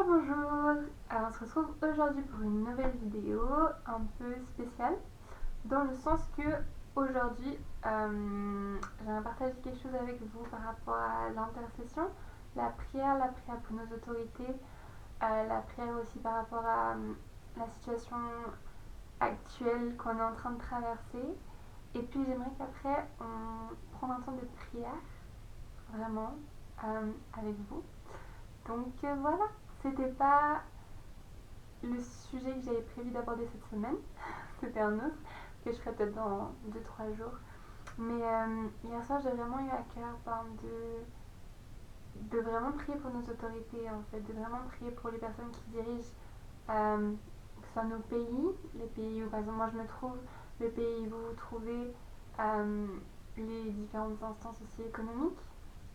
Bonjour, alors on se retrouve aujourd'hui pour une nouvelle vidéo un peu spéciale dans le sens que aujourd'hui j'aimerais partager quelque chose avec vous par rapport à l'intercession, la prière pour nos autorités, la prière aussi par rapport à la situation actuelle qu'on est en train de traverser, et puis j'aimerais qu'après on prenne un temps de prière vraiment avec vous. Donc voilà, c'était pas le sujet que j'avais prévu d'aborder cette semaine, c'était un autre que je ferai peut-être dans 2-3 jours. Mais hier soir, j'ai vraiment eu à cœur de vraiment prier pour nos autorités, en fait, de vraiment prier pour les personnes qui dirigent, que ce soit nos pays, les pays où par exemple moi je me trouve, le pays où vous vous trouvez, les différentes instances aussi économiques,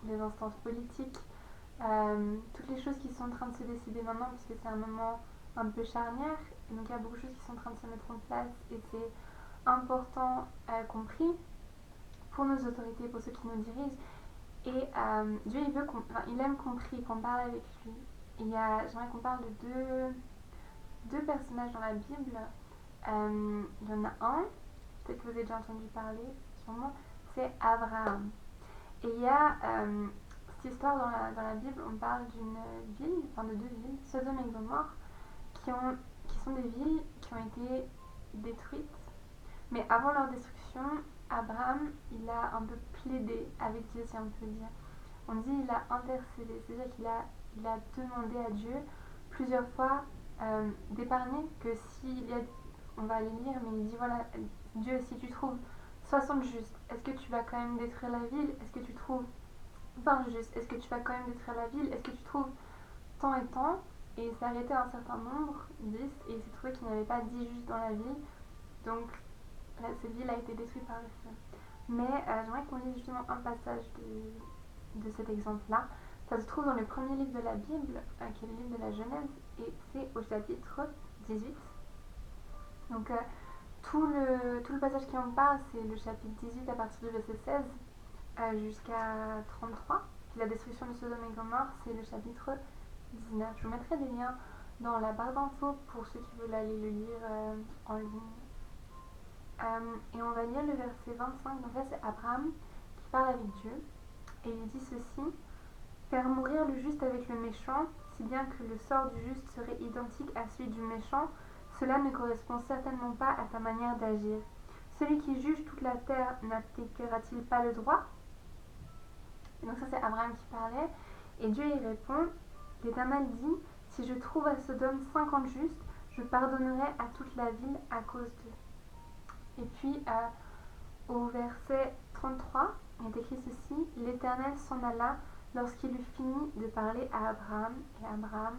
les instances politiques, toutes les choses qui sont en train de se décider maintenant, parce que c'est un moment un peu charnière, et donc il y a beaucoup de choses qui sont en train de se mettre en place, et c'est important qu'on prie pour nos autorités, pour ceux qui nous dirigent. Et Dieu, il aime qu'on prie, qu'on parle avec lui. J'aimerais qu'on parle de deux personnages dans la Bible. Il y en a un, peut-être que vous avez déjà entendu parler, sûrement, c'est Abraham. Et il y a cette histoire dans la Bible, on parle d'une ville, enfin de deux villes, Sodome et Gomorrhe, qui sont des villes qui ont été détruites. Mais avant leur destruction, Abraham, il a un peu plaidé avec Dieu, si on peut dire. On dit il a intercédé, c'est-à-dire il a demandé à Dieu plusieurs fois d'épargner, que s'il y a, on va les lire, mais il dit voilà, Dieu, si tu trouves 60 justes, est-ce que tu vas quand même détruire la ville? Est-ce que tu trouves 20 justes? Est-ce que tu vas quand même détruire la ville? Est-ce que tu trouves tant et tant? Et il s'est arrêté à un certain nombre, 10, et il s'est trouvé qu'il n'y avait pas 10 justes dans la ville. Donc cette ville a été détruite par le feu. Mais j'aimerais qu'on lise justement un passage de cet exemple-là. Ça se trouve dans le premier livre de la Bible, qui est le livre de la Genèse, et c'est au chapitre 18. Donc tout le passage qui en parle, c'est le chapitre 18 à partir du verset 16 jusqu'à 33. Puis la destruction de Sodome et Gomorrhe, c'est le chapitre 19. Je vous mettrai des liens dans la barre d'infos pour ceux qui veulent aller le lire en ligne. Et on va lire le verset 25. Donc là, c'est Abraham qui parle avec Dieu. Et il dit ceci: faire mourir le juste avec le méchant, si bien que le sort du juste serait identique à celui du méchant, cela ne correspond certainement pas à ta manière d'agir. Celui qui juge toute la terre n'appliquera-t-il pas le droit? Et donc ça, c'est Abraham qui parlait. Et Dieu y répond: l'Éternel dit, si je trouve à Sodome 50 justes, je pardonnerai à toute la ville à cause d'eux. Et puis au verset 33, il est écrit ceci: l'Éternel s'en alla lorsqu'il eut fini de parler à Abraham, et Abraham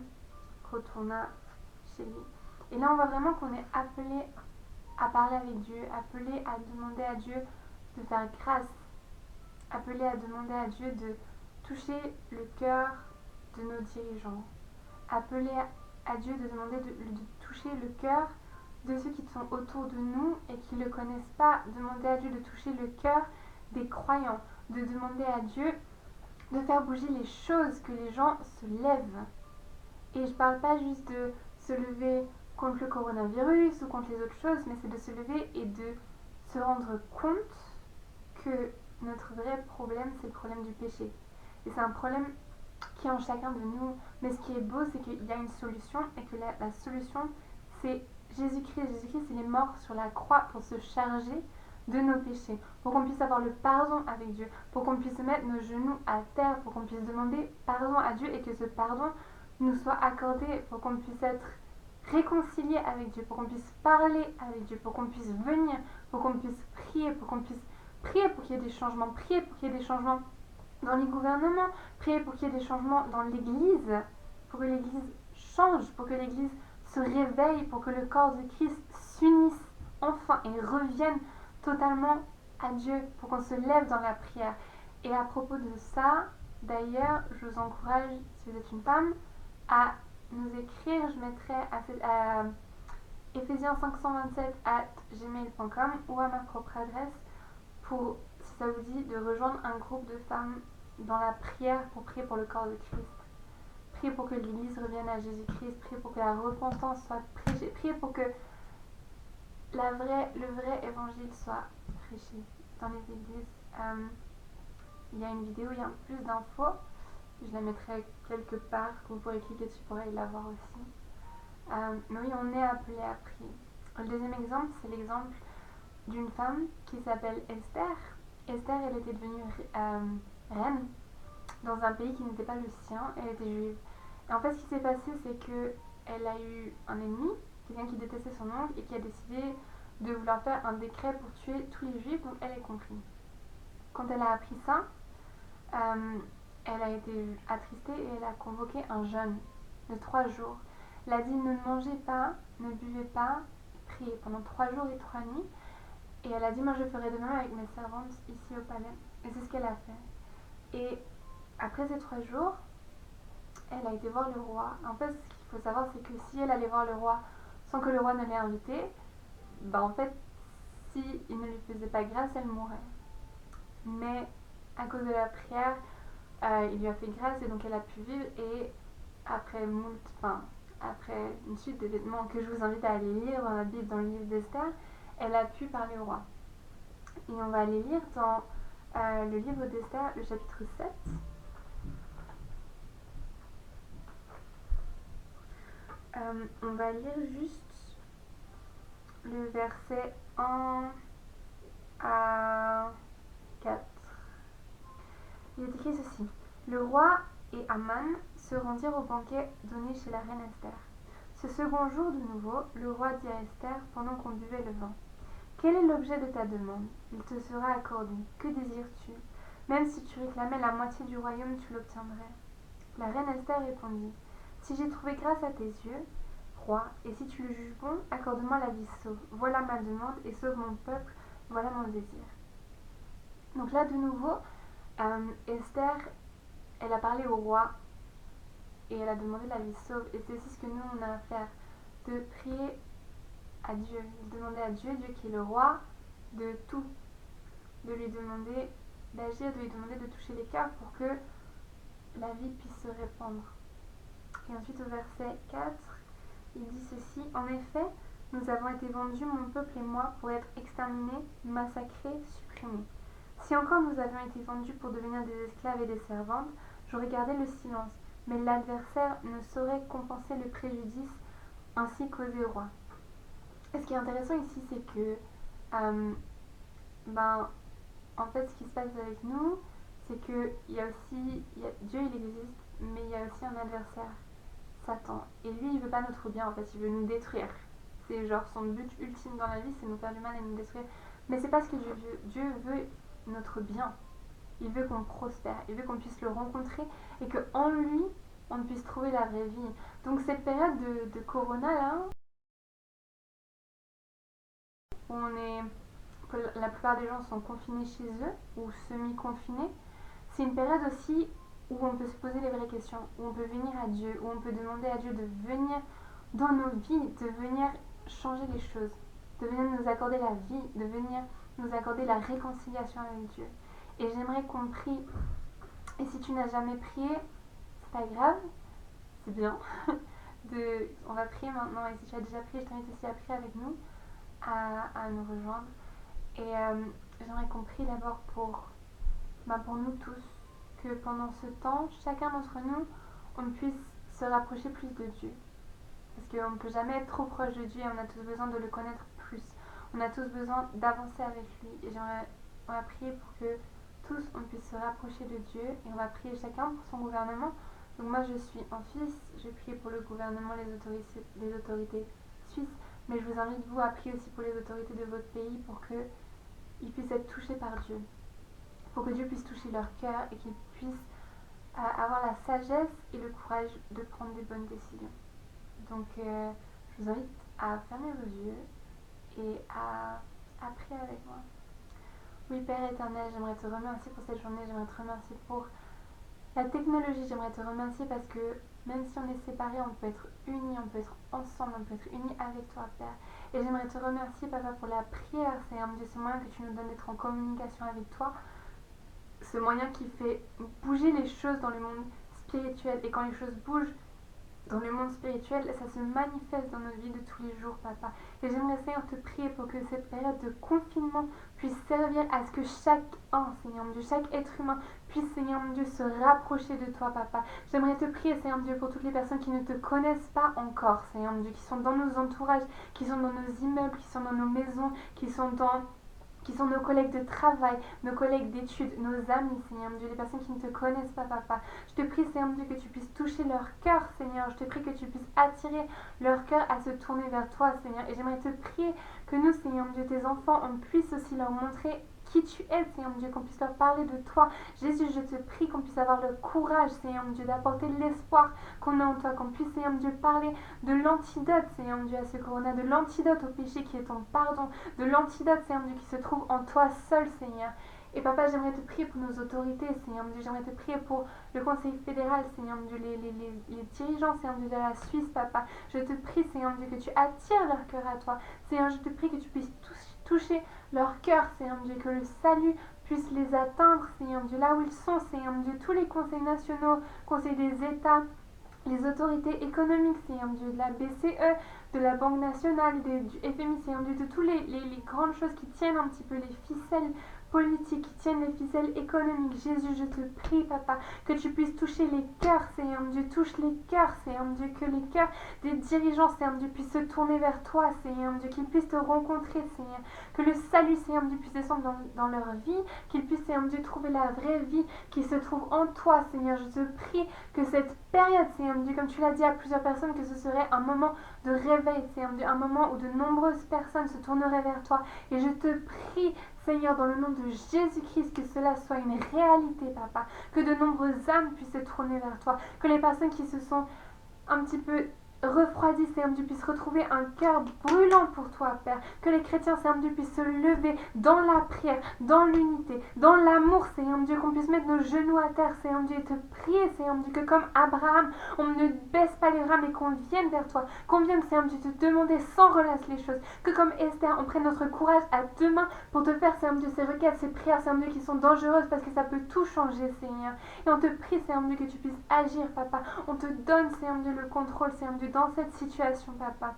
retourna chez lui. Et là, on voit vraiment qu'on est appelé à parler avec Dieu, appelé à demander à Dieu de faire grâce, appelé à demander à Dieu de toucher le cœur de nos dirigeants, appelé à Dieu de demander de toucher le cœur de ceux qui sont autour de nous et qui ne le connaissent pas, demander à Dieu de toucher le cœur des croyants, de demander à Dieu de faire bouger les choses, que les gens se lèvent. Et je parle pas juste de se lever contre le coronavirus ou contre les autres choses, mais c'est de se lever et de se rendre compte que notre vrai problème, c'est le problème du péché. Et c'est un problème qui est en chacun de nous. Mais ce qui est beau, c'est qu'il y a une solution, et que la solution, c'est Jésus-Christ. Jésus-Christ, il est mort sur la croix pour se charger de nos péchés, pour qu'on puisse avoir le pardon avec Dieu, pour qu'on puisse mettre nos genoux à terre, pour qu'on puisse demander pardon à Dieu et que ce pardon nous soit accordé, pour qu'on puisse être réconcilié avec Dieu, pour qu'on puisse parler avec Dieu, pour qu'on puisse venir, pour qu'on puisse prier, pour qu'on puisse prier pour qu'il y ait des changements, prier pour qu'il y ait des changements dans les gouvernements, prier pour qu'il y ait des changements dans l'Église, pour que l'Église change, pour que l'Église se réveille, pour que le corps de Christ s'unisse enfin et revienne totalement à Dieu, pour qu'on se lève dans la prière. Et à propos de ça, d'ailleurs, je vous encourage, si vous êtes une femme, à nous écrire. Je mettrai à ephésiens527@gmail.com ou à ma propre adresse, pour, si ça vous dit, de rejoindre un groupe de femmes dans la prière pour prier pour le corps de Christ. priez pour que l'Église revienne à Jésus-Christ, priez pour que la repentance soit prêchée, priez pour que le vrai évangile soit prêché dans les églises. Il y a une vidéo, il y a plus d'infos, je la mettrai quelque part, que vous pourrez cliquer dessus pour aller la voir aussi. Mais oui, on est appelé à prier. Le deuxième exemple, c'est l'exemple d'une femme qui s'appelle Esther. Esther, elle était devenue reine dans un pays qui n'était pas le sien, elle était juive. Et en fait, ce qui s'est passé, c'est qu'elle a eu un ennemi, quelqu'un qui détestait son oncle et qui a décidé de vouloir faire un décret pour tuer tous les juifs, donc elle est comprise. Quand elle a appris ça, elle a été attristée et elle a convoqué un jeûne de 3 jours. Elle a dit ne mangez pas, ne buvez pas, priez pendant 3 jours et 3 nuits. Et elle a dit moi je ferai de même avec mes servantes ici au palais. Et c'est ce qu'elle a fait. Et après ces 3 jours, elle a été voir le roi. En fait, ce qu'il faut savoir, c'est que si elle allait voir le roi sans que le roi ne l'ait invitée, en fait, si il ne lui faisait pas grâce, elle mourrait. Mais à cause de la prière, il lui a fait grâce et donc elle a pu vivre. Et après après une suite d'événements que je vous invite à aller lire dans la Bible, dans le livre d'Esther, elle a pu parler au roi. Et on va aller lire dans le livre d'Esther, le chapitre 7. On va lire juste le verset 1 à 4. Il est écrit ceci. Le roi et Aman se rendirent au banquet donné chez la reine Esther. Ce second jour de nouveau, le roi dit à Esther pendant qu'on buvait le vin. Quel est l'objet de ta demande? Il te sera accordé. Que désires-tu? Même si tu réclamais la moitié du royaume, tu l'obtiendrais. La reine Esther répondit. Si j'ai trouvé grâce à tes yeux, roi, et si tu le juges bon, accorde-moi la vie sauve. Voilà ma demande et sauve mon peuple, voilà mon désir. Donc là, de nouveau, Esther, elle a parlé au roi et elle a demandé la vie sauve. Et c'est aussi ce que nous, on a à faire, de prier à Dieu, de demander à Dieu, Dieu qui est le roi de tout, de lui demander d'agir, de lui demander de toucher les cœurs pour que la vie puisse se répandre. Et ensuite au verset 4, il dit ceci. En effet, nous avons été vendus, mon peuple et moi, pour être exterminés, massacrés, supprimés. Si encore nous avions été vendus pour devenir des esclaves et des servantes, j'aurais gardé le silence, mais l'adversaire ne saurait compenser le préjudice ainsi causé au roi. Et ce qui est intéressant ici, c'est que en fait, ce qui se passe avec nous, c'est que Dieu il existe, mais il y a aussi un adversaire, Satan. Et lui, il veut pas notre bien, en fait, il veut nous détruire. C'est genre son but ultime dans la vie, c'est nous faire du mal et nous détruire. Mais c'est pas ce que Dieu veut. Dieu veut notre bien. Il veut qu'on prospère, il veut qu'on puisse le rencontrer et qu'en lui, on puisse trouver la vraie vie. Donc cette période de Corona là, où que la plupart des gens sont confinés chez eux ou semi-confinés, c'est une période aussi où on peut se poser les vraies questions, où on peut venir à Dieu, où on peut demander à Dieu de venir dans nos vies, de venir changer les choses, de venir nous accorder la vie, de venir nous accorder la réconciliation avec Dieu. Et j'aimerais qu'on prie. Et si tu n'as jamais prié, c'est pas grave, c'est bien. On va prier maintenant. Et si tu as déjà prié, je t'invite aussi à prier avec nous, à nous rejoindre. Et j'aimerais qu'on prie d'abord pour nous tous, que pendant ce temps, chacun d'entre nous, on puisse se rapprocher plus de Dieu. Parce qu'on ne peut jamais être trop proche de Dieu et on a tous besoin de le connaître plus. On a tous besoin d'avancer avec lui. Et on va prier pour que tous, on puisse se rapprocher de Dieu. Et on va prier chacun pour son gouvernement. Donc moi, je suis en Suisse. Je prie pour le gouvernement, les autorités suisses. Mais je vous invite, vous, à prier aussi pour les autorités de votre pays pour qu'ils puissent être touchés par Dieu. Pour que Dieu puisse toucher leur cœur et qu'ils puissent avoir la sagesse et le courage de prendre des bonnes décisions. Donc, je vous invite à fermer vos yeux et à prier avec moi. Oui, Père éternel, j'aimerais te remercier pour cette journée, j'aimerais te remercier pour la technologie, j'aimerais te remercier parce que même si on est séparés, on peut être unis, on peut être ensemble, on peut être unis avec toi, Père. Et j'aimerais te remercier, Papa, pour la prière, Seigneur Dieu, ce moyen que tu nous donnes d'être en communication avec toi, ce moyen qui fait bouger les choses dans le monde spirituel. Et quand les choses bougent dans le monde spirituel, ça se manifeste dans notre vie de tous les jours, papa. Et j'aimerais, Seigneur, te prier pour que cette période de confinement puisse servir à ce que chacun, Seigneur Dieu, chaque être humain puisse, Seigneur Dieu, se rapprocher de toi, papa. J'aimerais te prier, Seigneur Dieu, pour toutes les personnes qui ne te connaissent pas encore, Seigneur Dieu, qui sont dans nos entourages, qui sont dans nos immeubles, qui sont dans nos maisons, qui sont nos collègues de travail, nos collègues d'études, nos amis, Seigneur Dieu, les personnes qui ne te connaissent pas, papa. Je te prie, Seigneur Dieu, que tu puisses toucher leur cœur, Seigneur. Je te prie que tu puisses attirer leur cœur à se tourner vers toi, Seigneur. Et j'aimerais te prier que nous, Seigneur Dieu, tes enfants, on puisse aussi leur montrer qui tu es, Seigneur Dieu, qu'on puisse leur parler de toi. Jésus, je te prie qu'on puisse avoir le courage, Seigneur Dieu, d'apporter l'espoir qu'on a en toi, qu'on puisse, Seigneur Dieu, parler de l'antidote, Seigneur Dieu, à ce corona, de l'antidote au péché qui est ton pardon, de l'antidote, Seigneur Dieu, qui se trouve en toi seul, Seigneur. Et papa, j'aimerais te prier pour nos autorités, Seigneur Dieu. J'aimerais te prier pour le Conseil fédéral, Seigneur Dieu, les dirigeants, Seigneur Dieu, de la Suisse, papa. Je te prie, Seigneur Dieu, que tu attires leur cœur à toi. Seigneur, je te prie que tu puisses toucher leur cœur, Seigneur Dieu, que le salut puisse les atteindre, Seigneur Dieu, là où ils sont, Seigneur Dieu, tous les conseils nationaux, conseils des États, les autorités économiques, Seigneur Dieu, de la BCE, de la Banque nationale, du FMI, Seigneur Dieu, de toutes les grandes choses qui tiennent un petit peu les ficelles politiques, qui tiennent les ficelles économiques. Jésus, je te prie, papa, que tu puisses toucher les cœurs, Seigneur Dieu, touche les cœurs, Seigneur Dieu, que les cœurs des dirigeants, Seigneur Dieu, puissent se tourner vers toi, Seigneur Dieu, qu'ils puissent te rencontrer, Seigneur, que le salut, Seigneur Dieu, puisse descendre dans leur vie, qu'ils puissent, Seigneur Dieu, trouver la vraie vie qui se trouve en toi, Seigneur. Je te prie que cette période, Seigneur Dieu, comme tu l'as dit à plusieurs personnes, que ce serait un moment de réveil, Seigneur Dieu, un moment où de nombreuses personnes se tourneraient vers toi. Et je te prie, Seigneur, dans le nom de Jésus-Christ, que cela soit une réalité, papa, que de nombreuses âmes puissent se tourner vers toi, que les personnes qui se sont un petit peu refroidis, Seigneur Dieu, puisse retrouver un cœur brûlant pour toi, Père. Que les chrétiens, Seigneur Dieu, puissent se lever dans la prière, dans l'unité, dans l'amour, Seigneur Dieu, qu'on puisse mettre nos genoux à terre, Seigneur Dieu, et te prier, Seigneur Dieu, que comme Abraham, on ne baisse pas les bras, mais qu'on vienne vers toi, qu'on vienne, Seigneur Dieu, te demander sans relâche les choses, que comme Esther, on prenne notre courage à deux mains pour te faire, Seigneur Dieu, ces requêtes, ces prières, Seigneur Dieu, qui sont dangereuses parce que ça peut tout changer, Seigneur. Et on te prie, Seigneur Dieu, que tu puisses agir, papa. On te donne, Seigneur Dieu, le contrôle, Seigneur Dieu, dans cette situation, papa,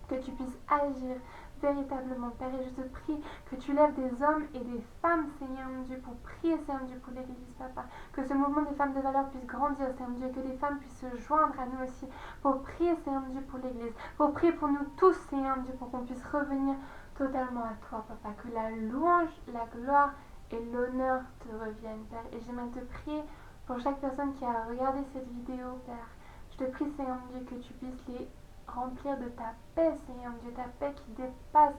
que tu puisses agir véritablement, Père, et je te prie que tu lèves des hommes et des femmes, Seigneur Dieu, pour prier, Seigneur Dieu, pour l'Église, papa, que ce mouvement des femmes de valeur puisse grandir, Seigneur Dieu, que les femmes puissent se joindre à nous aussi, pour prier, Seigneur Dieu, pour l'Église, pour prier pour nous tous, Seigneur Dieu, pour qu'on puisse revenir totalement à toi, papa, que la louange, la gloire et l'honneur te reviennent, Père, et j'aimerais te prier pour chaque personne qui a regardé cette vidéo, Père. Je te prie, Seigneur Dieu, que tu puisses les remplir de ta paix, Seigneur Dieu, ta paix qui dépasse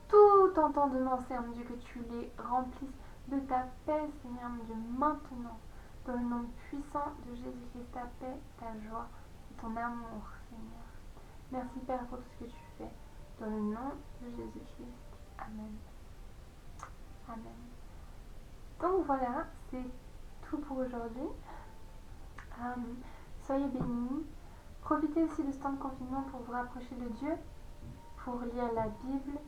tout entendement, Seigneur Dieu, que tu les remplisses de ta paix, Seigneur Dieu, maintenant, dans le nom puissant de Jésus-Christ, ta paix, ta joie et ton amour, Seigneur. Merci, Père, pour tout ce que tu fais, dans le nom de Jésus-Christ. Amen. Amen. Donc voilà, c'est tout pour aujourd'hui. Soyez bénis. Profitez aussi de ce temps de confinement pour vous rapprocher de Dieu, pour lire la Bible,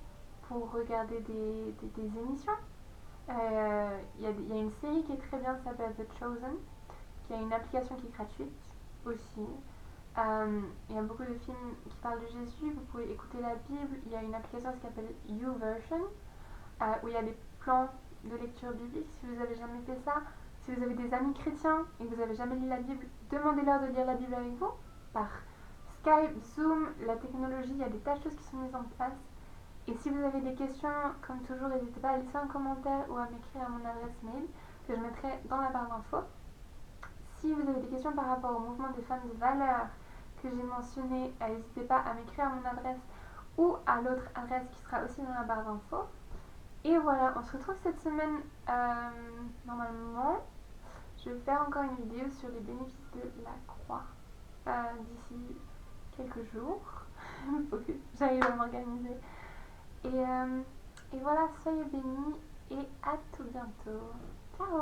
pour regarder des émissions. Il y a une série qui est très bien, qui s'appelle The Chosen, qui a une application qui est gratuite aussi. Il y a beaucoup de films qui parlent de Jésus, vous pouvez écouter la Bible. Il y a une application qui s'appelle YouVersion, où il y a des plans de lecture biblique. Si vous n'avez jamais fait ça, si vous avez des amis chrétiens et que vous n'avez jamais lu la Bible, demandez-leur de lire la Bible avec vous. Par Skype, Zoom, la technologie, il y a des tas de choses qui sont mises en place. Et si vous avez des questions, comme toujours, n'hésitez pas à laisser un commentaire ou à m'écrire à mon adresse mail que je mettrai dans la barre d'infos. Si vous avez des questions par rapport au mouvement des femmes de valeur que j'ai mentionné, n'hésitez pas à m'écrire à mon adresse ou à l'autre adresse qui sera aussi dans la barre d'infos. Et voilà, on se retrouve cette semaine, normalement. Je vais faire encore une vidéo sur les bénéfices de la croix d'ici quelques jours. Il faut que j'arrive à m'organiser. Et voilà, soyez bénis et à tout bientôt.